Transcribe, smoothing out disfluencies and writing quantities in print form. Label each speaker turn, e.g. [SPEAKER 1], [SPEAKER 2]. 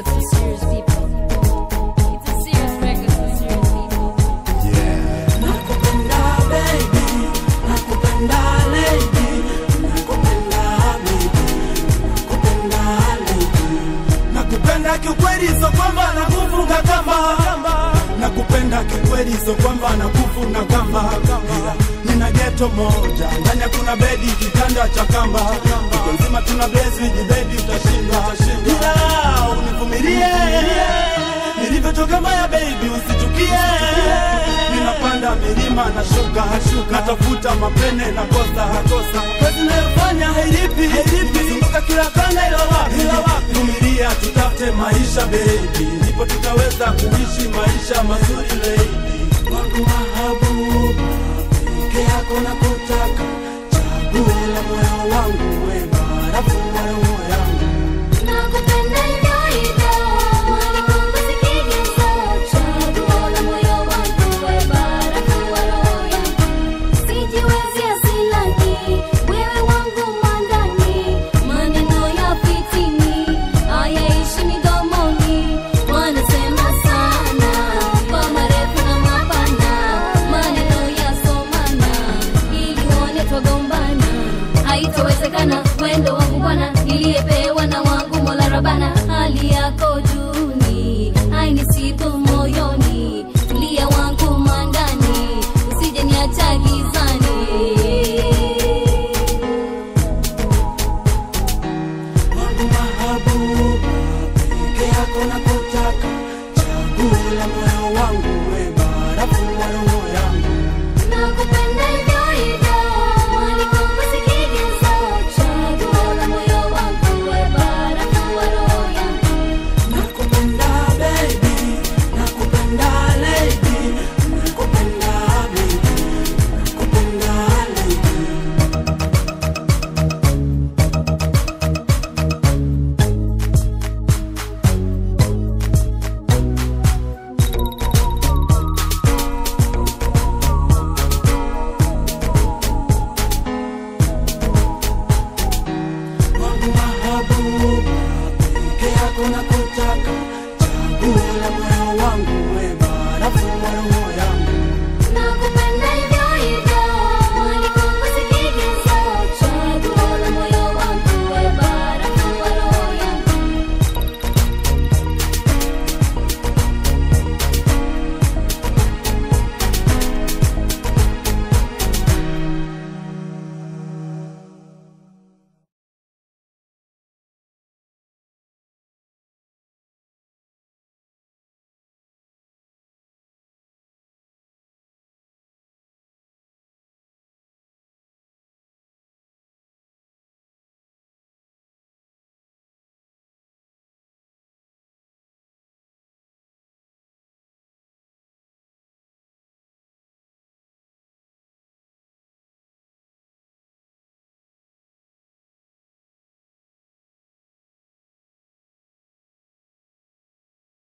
[SPEAKER 1] record for serious people. It's a serious record for serious people.
[SPEAKER 2] Yeah. Nakupenda baby, nakupenda lady, nakupenda baby, nakupenda lady. Nakupenda kiukweli so kwamba nakufunga kamba. Nakupenda kiukweli so kwamba nakufunga kamba. Nina ghetto moja, ndani kuna bedi kitanda cha kamba. Iko nzima tuna blaze with baby utashinda. Ila univumilie, nilivyotoka mbaya baby usichukie. Ninapanda milima na shuka, natafuta mapene na kosa. Kazi nayofanya hailipi, nimezunguka kila kona ila wapi. Vumilia tutafute maisha baby, ndipo tutaweza kuishi maisha mazuri lady. Wangu mahabuba, peke yako nakutaka, chaguo la moyo wangu, we barafu wa roho yangu.
[SPEAKER 3] Nakupenda hivyo hivyo, wanikumbuzi kigezo, chaguo la moyo wangu, we barafu wa roho yangu. Sijiwezi asilani, wewe wangu mandani, maneno ya fitini, hayaishi midomoni. Wanasema sana, kwa marefu na mapana, maneno ya somana, ili uone twagombana. Haitowezekana, wendo wangu